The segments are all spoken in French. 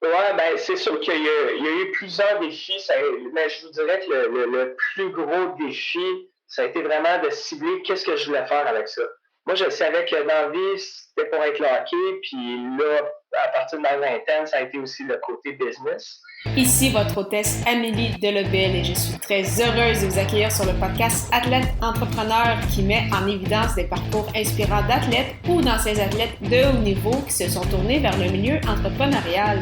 Ouais, ben c'est sûr qu'il y a eu plusieurs défis, mais je vous dirais que le plus gros défi, ça a été vraiment de cibler qu'est-ce que je voulais faire avec ça. Moi, je savais que dans la vie, c'était pour être le hockey, puis là, à partir de ma vingtaine, ça a été aussi le côté business. Ici votre hôtesse Amélie Delobel et je suis très heureuse de vous accueillir sur le podcast Athlète Entrepreneur qui met en évidence des parcours inspirants d'athlètes ou d'anciens athlètes de haut niveau qui se sont tournés vers le milieu entrepreneurial.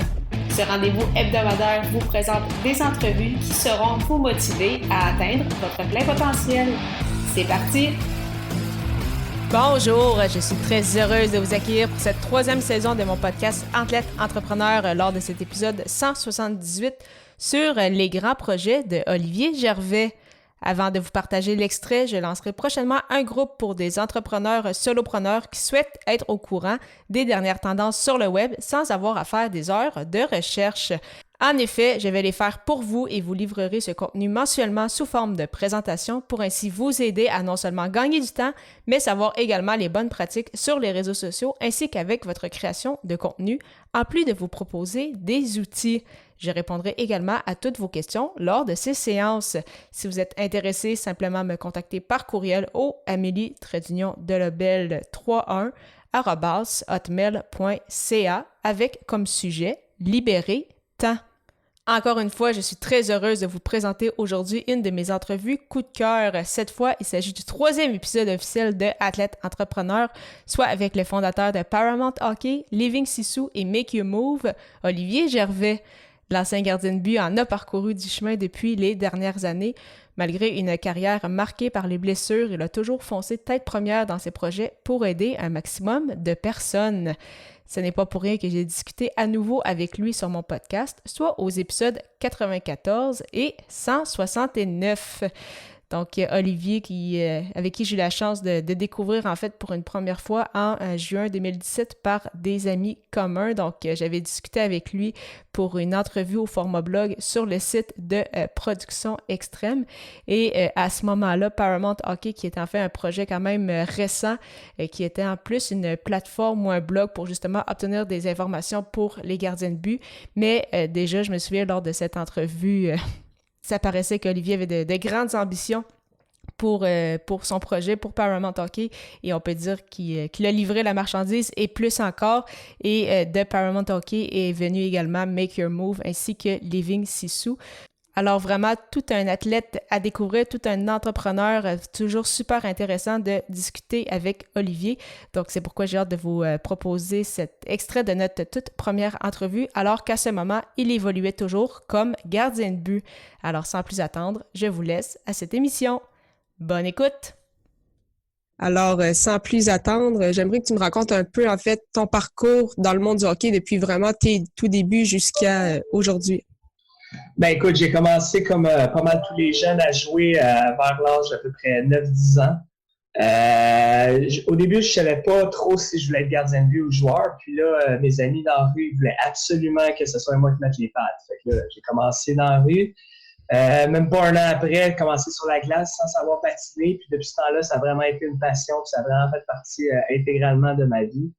Ce rendez-vous hebdomadaire vous présente des entrevues qui seront vous motiver à atteindre votre plein potentiel. C'est parti! Bonjour, je suis très heureuse de vous accueillir pour cette troisième saison de mon podcast Athlète Entrepreneur lors de cet épisode 178 sur les grands projets de Olivier Gervais. Avant de vous partager l'extrait, je lancerai prochainement un groupe pour des entrepreneurs solopreneurs qui souhaitent être au courant des dernières tendances sur le web sans avoir à faire des heures de recherche. En effet, je vais les faire pour vous et vous livrerai ce contenu mensuellement sous forme de présentation pour ainsi vous aider à non seulement gagner du temps, mais savoir également les bonnes pratiques sur les réseaux sociaux ainsi qu'avec votre création de contenu, en plus de vous proposer des outils. Je répondrai également à toutes vos questions lors de ces séances. Si vous êtes intéressé, simplement me contacter par courriel au amélie-delobel31@hotmail.ca avec comme sujet « Libérer temps ». Encore une fois, je suis très heureuse de vous présenter aujourd'hui une de mes entrevues coup de cœur. Cette fois, il s'agit du troisième épisode officiel de Athlète Entrepreneur, soit avec le fondateur de Paramount Hockey, Living Sisu et Make Your Move, Olivier Gervais. L'ancien gardien de but en a parcouru du chemin depuis les dernières années. Malgré une carrière marquée par les blessures, il a toujours foncé tête première dans ses projets pour aider un maximum de personnes. Ce n'est pas pour rien que j'ai discuté à nouveau avec lui sur mon podcast, soit aux épisodes 94 et 169. Donc, Olivier, avec qui j'ai eu la chance de découvrir en fait pour une première fois en juin 2017 par des amis communs. Donc, j'avais discuté avec lui pour une entrevue au format blog sur le site de Production Extrême. Et à ce moment-là, Paramount Hockey, qui était en fait un projet quand même récent, qui était en plus une plateforme ou un blog pour justement obtenir des informations pour les gardiens de but. Mais déjà, je me souviens lors de cette entrevue... ça paraissait qu'Olivier avait de grandes ambitions pour son projet, pour Paramount Hockey, et on peut dire qu'il a livré la marchandise et plus encore. Et de Paramount Hockey est venu également Make Your Move ainsi que Living Sisu. Alors vraiment, tout un athlète à découvrir, tout un entrepreneur, toujours super intéressant de discuter avec Olivier. Donc c'est pourquoi j'ai hâte de vous proposer cet extrait de notre toute première entrevue, alors qu'à ce moment, il évoluait toujours comme gardien de but. Alors sans plus attendre, je vous laisse à cette émission. Bonne écoute! Alors, sans plus attendre, j'aimerais que tu me racontes un peu, en fait, ton parcours dans le monde du hockey depuis vraiment tes tout débuts jusqu'à aujourd'hui. Ben écoute, j'ai commencé comme pas mal tous les jeunes à jouer vers l'âge d'à peu près 9-10 ans. Au début, je savais pas trop si je voulais être gardien de but ou joueur. Puis là, mes amis dans la rue ils voulaient absolument que ce soit moi qui mette les pattes. Fait que là, j'ai commencé dans la rue. Même pas un an après, commencé sur la glace sans savoir patiner. Puis depuis ce temps-là, ça a vraiment été une passion. Puis ça a vraiment fait partie intégralement de ma vie.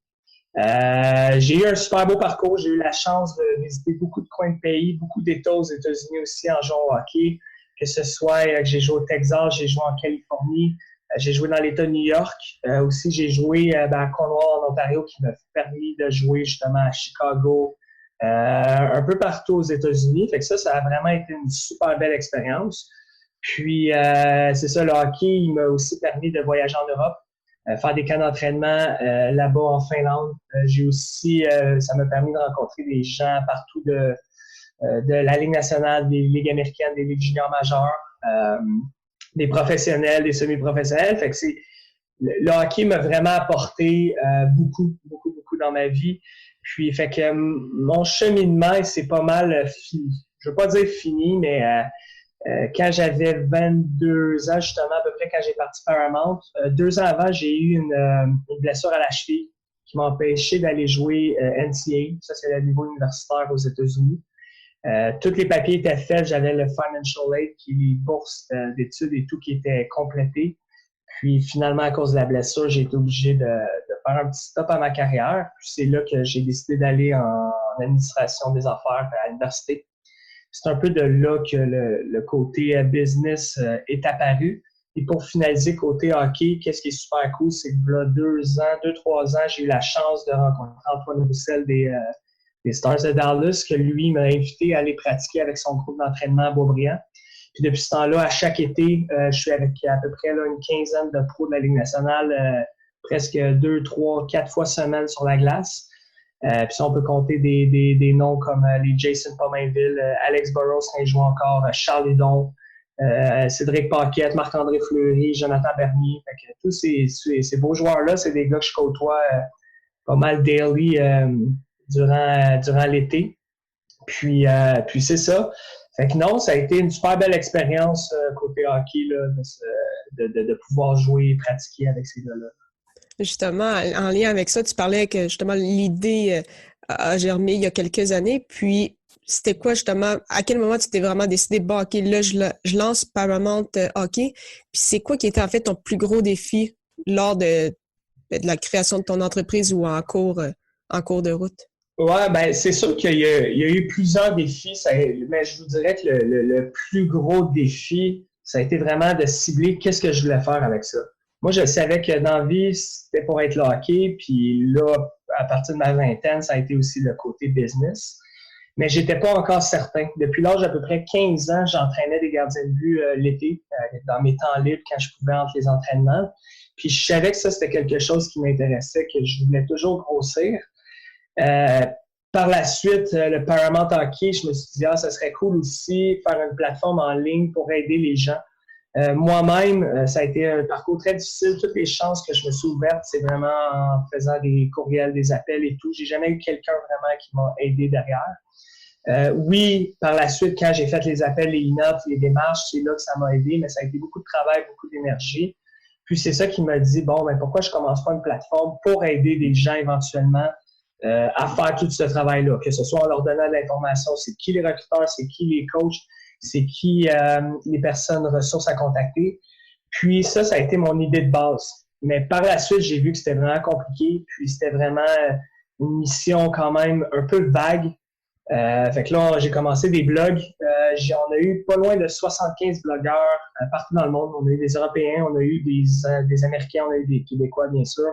J'ai eu un super beau parcours. J'ai eu la chance de visiter beaucoup de coins de pays, beaucoup d'États aux États-Unis aussi en jouant au hockey. Que ce soit que j'ai joué au Texas, j'ai joué en Californie, j'ai joué dans l'État de New York. Aussi, j'ai joué à Cornwall, en Ontario, qui m'a permis de jouer justement à Chicago, un peu partout aux États-Unis. Fait que ça a vraiment été une super belle expérience. Puis, c'est ça, le hockey, il m'a aussi permis de voyager en Europe. Faire des camps d'entraînement là-bas en Finlande. J'ai aussi, ça m'a permis de rencontrer des gens partout de la Ligue nationale, des ligues américaines, des ligues juniors majeures, des professionnels, des semi-professionnels. Fait que le hockey m'a vraiment apporté beaucoup, beaucoup, beaucoup dans ma vie. Puis, fait que mon cheminement, c'est pas mal fini. Je veux pas dire fini, mais quand j'avais 22 ans, justement, à peu près quand j'ai parti Paramount, 2 ans avant, j'ai eu une blessure à la cheville qui m'a empêché d'aller jouer NCAA. Ça, c'est le niveau universitaire aux États-Unis. Tous les papiers étaient faits. J'avais le Financial Aid, qui est les bourses d'études et tout qui était complété. Puis finalement, à cause de la blessure, j'ai été obligé de faire un petit stop à ma carrière. Puis c'est là que j'ai décidé d'aller en administration des affaires à l'université. C'est un peu de là que le côté business est apparu. Et pour finaliser, côté hockey, qu'est-ce qui est super cool, c'est que là, 2-3 ans, j'ai eu la chance de rencontrer Antoine Roussel des Stars de Dallas, que lui m'a invité à aller pratiquer avec son groupe d'entraînement à Beaubriand. Puis depuis ce temps-là, à chaque été, je suis avec à peu près là, une quinzaine de pros de la Ligue nationale, presque 2, 3, 4 fois semaine sur la glace. Puis ça, on peut compter des noms comme les Jason Pomainville, Alex Burrows, quand il joue encore, Charles Hudon, Cédric Paquette, Marc-André Fleury, Jonathan Bernier. Fait que tous ces beaux joueurs-là, c'est des gars que je côtoie pas mal daily durant l'été. Puis c'est ça. Fait que non, ça a été une super belle expérience côté hockey là, de pouvoir jouer et pratiquer avec ces gars-là. Justement, en lien avec ça, tu parlais que justement l'idée a germé il y a quelques années. Puis, c'était quoi justement, à quel moment tu t'es vraiment décidé, bon, OK, là, je lance Paramount Hockey. Puis, c'est quoi qui était en fait ton plus gros défi lors de la création de ton entreprise ou en cours de route? Ouais, ben c'est sûr qu'il y a eu plusieurs défis, mais je vous dirais que le plus gros défi, ça a été vraiment de cibler qu'est-ce que je voulais faire avec ça. Moi, je savais que dans la vie, c'était pour être le hockey, puis là, à partir de ma vingtaine, ça a été aussi le côté business. Mais j'étais pas encore certain. Depuis l'âge d'à peu près 15 ans, j'entraînais des gardiens de but l'été, dans mes temps libres, quand je pouvais entre les entraînements. Puis je savais que ça, c'était quelque chose qui m'intéressait, que je voulais toujours grossir. Par la suite, le Paramount Hockey, je me suis dit, ça serait cool aussi faire une plateforme en ligne pour aider les gens. Moi-même, ça a été un parcours très difficile. Toutes les chances que je me suis ouverte, c'est vraiment en faisant des courriels, des appels et tout. J'ai jamais eu quelqu'un vraiment qui m'a aidé derrière. Oui, par la suite, quand j'ai fait les appels, les in-ups, les démarches, c'est là que ça m'a aidé, mais ça a été beaucoup de travail, beaucoup d'énergie. Puis c'est ça qui m'a dit, bon, ben pourquoi je commence pas une plateforme pour aider des gens éventuellement à faire tout ce travail-là, que ce soit en leur donnant de l'information, c'est qui les recruteurs, c'est qui les coachs, c'est qui les personnes ressources à contacter. Puis ça a été mon idée de base. Mais par la suite, j'ai vu que c'était vraiment compliqué, puis c'était vraiment une mission quand même un peu vague. Fait que là, j'ai commencé des blogs. On a eu pas loin de 75 blogueurs partout dans le monde. On a eu des Européens, on a eu des Américains, on a eu des Québécois, bien sûr.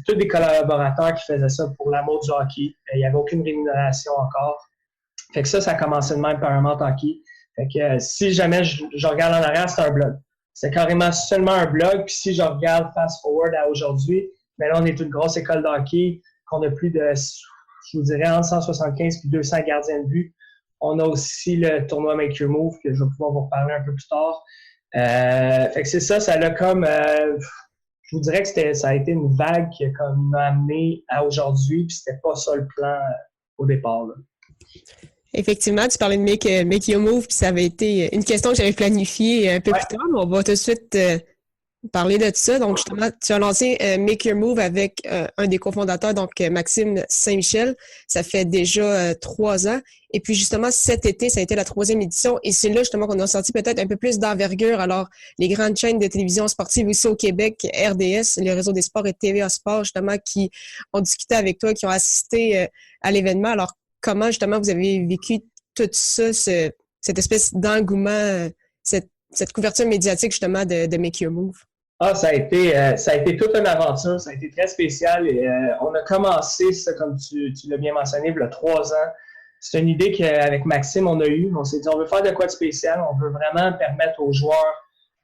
Tous des collaborateurs qui faisaient ça pour l'amour du hockey. Il n'y avait aucune rémunération encore. Fait que ça a commencé de même Paramount Hockey. Fait que si jamais je regarde en arrière, c'est un blog. C'est carrément seulement un blog. Puis si je regarde fast forward à aujourd'hui, mais là, on est une grosse école de hockey, qu'on a plus de, je vous dirais, entre 175 et 200 gardiens de but. On a aussi le tournoi Make Your Move, que je vais pouvoir vous reparler un peu plus tard. Fait que c'est ça l'a comme... je vous dirais que ça a été une vague qui m'a amené à aujourd'hui, puis c'était pas ça le plan au départ, là. Effectivement, tu parlais de Make Your Move, puis ça avait été une question que j'avais planifiée un peu plus tard, mais on va tout de suite parler de ça. Donc, justement, tu as lancé Make Your Move avec un des cofondateurs, donc Maxime Saint-Michel. Ça fait déjà 3 ans. Et puis, justement, cet été, ça a été la 3e édition. Et c'est là, justement, qu'on a senti peut-être un peu plus d'envergure. Alors, les grandes chaînes de télévision sportive aussi au Québec, RDS, le réseau des sports et TVA Sport, justement, qui ont discuté avec toi, qui ont assisté à l'événement. Alors, comment, justement, vous avez vécu tout ça, cette espèce d'engouement, cette couverture médiatique, justement, de Make Your Move? Ça a été toute une aventure. Ça a été très spécial. Et, on a commencé ça, comme tu l'as bien mentionné, il y a 3 ans. C'est une idée qu'avec Maxime, on a eue. On s'est dit, on veut faire de quoi de spécial. On veut vraiment permettre aux joueurs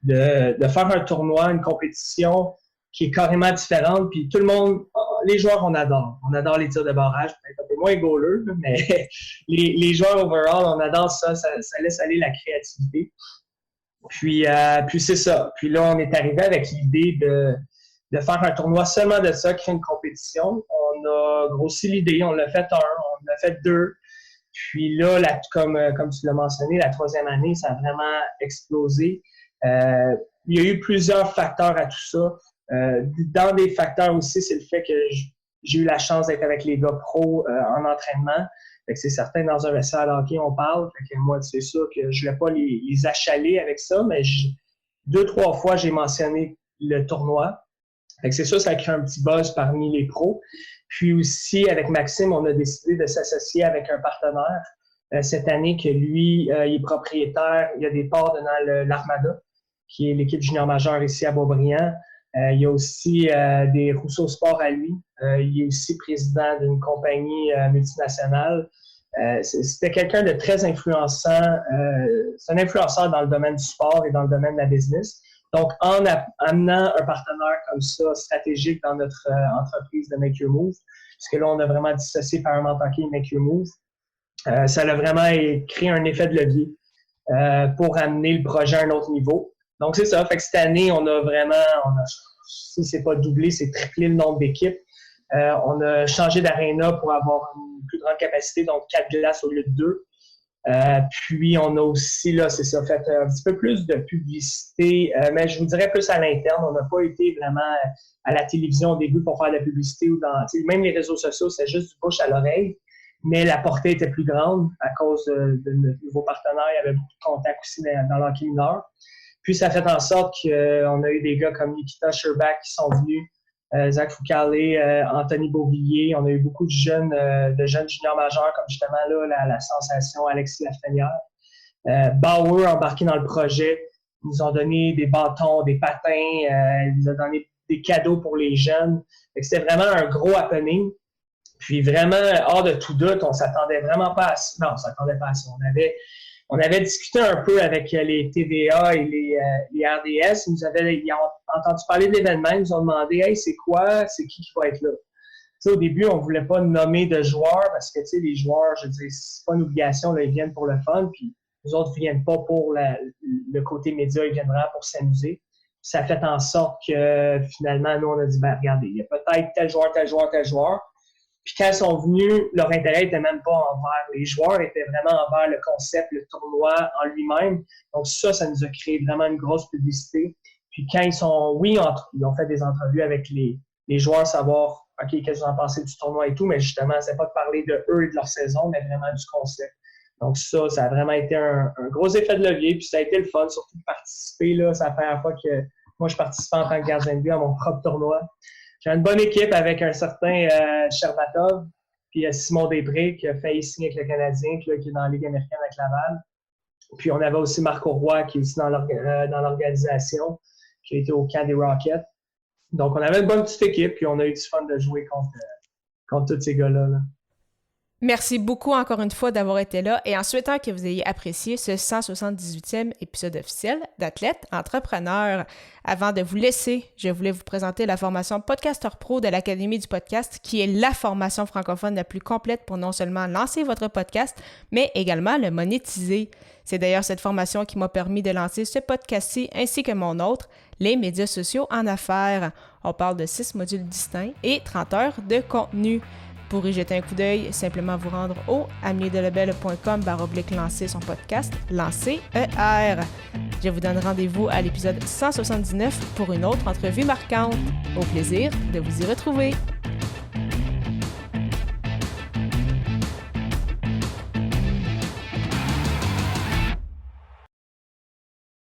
de faire un tournoi, une compétition qui est carrément différente. Puis tout le monde, les joueurs, on adore. On adore les tirs de barrage. Peut-être un peu moins goalers, mais les joueurs overall, on adore ça. Ça laisse aller la créativité. Puis c'est ça. Puis là, on est arrivé avec l'idée de faire un tournoi seulement de ça, créer une compétition. On a grossi l'idée. On l'a fait on l'a fait 2. Puis là, comme tu l'as mentionné, la 3e année, ça a vraiment explosé. Il y a eu plusieurs facteurs à tout ça. Dans des facteurs aussi, c'est le fait que j'ai eu la chance d'être avec les gars pros en entraînement. Fait que c'est certain, dans un vestiaire de hockey, on parle. Fait que moi, c'est sûr que je ne voulais pas les achaler avec ça, mais 2-3 fois, j'ai mentionné le tournoi. Fait que c'est sûr, ça crée un petit buzz parmi les pros. Puis aussi, avec Maxime, on a décidé de s'associer avec un partenaire cette année que lui, il est propriétaire, il a des parts dans l'Armada, qui est l'équipe junior majeure ici à Beaubriand. Il y a aussi des Rousseau Sport à lui. Il est aussi président d'une compagnie multinationale. C'était quelqu'un de très influençant. C'est un influenceur dans le domaine du sport et dans le domaine de la business. Donc, en amenant un partenaire comme ça, stratégique dans notre entreprise de Make Your Move, puisque là, on a vraiment dissocié Paramount Hockey et Make Your Move, ça a vraiment créé un effet de levier pour amener le projet à un autre niveau. Donc, c'est ça. Fait que cette année, si c'est pas doublé, c'est triplé le nombre d'équipes. On a changé d'aréna pour avoir une plus grande capacité, donc 4 glaces au lieu de 2. Puis, on a aussi, là, c'est ça, fait un petit peu plus de publicité, mais je vous dirais plus à l'interne. On n'a pas été vraiment à la télévision au début pour faire de la publicité ou même les réseaux sociaux, c'est juste du bouche à l'oreille. Mais la portée était plus grande à cause de notre nouveau partenaire. Il y avait beaucoup de contacts aussi dans l'hockey mineur. Puis, ça a fait en sorte qu'on a eu des gars comme Nikita Sherbak qui sont venus, Zach Foucalé, Anthony Beauvillier. On a eu beaucoup de jeunes juniors majeurs, comme justement là, la sensation Alexis Lafrenière. Bauer embarqué dans le projet. Ils nous ont donné des bâtons, des patins. Ils nous ont donné des cadeaux pour les jeunes. C'était vraiment un gros happening. Puis vraiment, hors de tout doute, on s'attendait vraiment pas à ça. Non, on s'attendait pas à ça. On avait discuté un peu avec les TVA et les RDS. Ils ont entendu parler de l'événement. Ils nous ont demandé « Hey, c'est qui va être là? » Au début, on voulait pas nommer de joueurs parce que les joueurs, je veux dire, c'est pas une obligation. Là, ils viennent pour le fun. Puis les autres viennent pas pour le côté média. Ils viennent vraiment pour s'amuser. Ça a fait en sorte que finalement, nous, on a dit « Regardez, il y a peut-être tel joueur. » Puis quand ils sont venus, leur intérêt n'était même pas envers les joueurs, était vraiment envers le concept, le tournoi en lui-même. Donc ça nous a créé vraiment une grosse publicité. Puis quand ils ont fait des entrevues avec les joueurs, savoir, OK, qu'est-ce que vous en pensez du tournoi et tout, mais justement, c'est pas de parler de eux et de leur saison, mais vraiment du concept. Donc ça a vraiment été un gros effet de levier. Puis ça a été le fun, surtout de participer. Là, c'est la première fois que moi, je participais en tant que gardien de but à mon propre tournoi. J'ai une bonne équipe avec un certain Sherbatov, puis Simon Després qui a failli signer avec le Canadien, qui est dans la Ligue américaine avec Laval. Puis on avait aussi Marco Roy qui est aussi dans l'organisation, qui a été au camp des Rockets. Donc on avait une bonne petite équipe, puis on a eu du fun de jouer contre tous ces gars-là. Là. Merci beaucoup encore une fois d'avoir été là et en souhaitant que vous ayez apprécié ce 178e épisode officiel d'Athlète Entrepreneur. Avant de vous laisser, je voulais vous présenter la formation Podcaster Pro de l'Académie du podcast qui est la formation francophone la plus complète pour non seulement lancer votre podcast, mais également le monétiser. C'est d'ailleurs cette formation qui m'a permis de lancer ce podcast-ci ainsi que mon autre, les médias sociaux en affaires. On parle de 6 modules distincts et 30 heures de contenu. Pour y jeter un coup d'œil, simplement vous rendre au ameliedelebel.com/lancer son podcast Lancer ER. Je vous donne rendez-vous à l'épisode 179 pour une autre entrevue marquante. Au plaisir de vous y retrouver.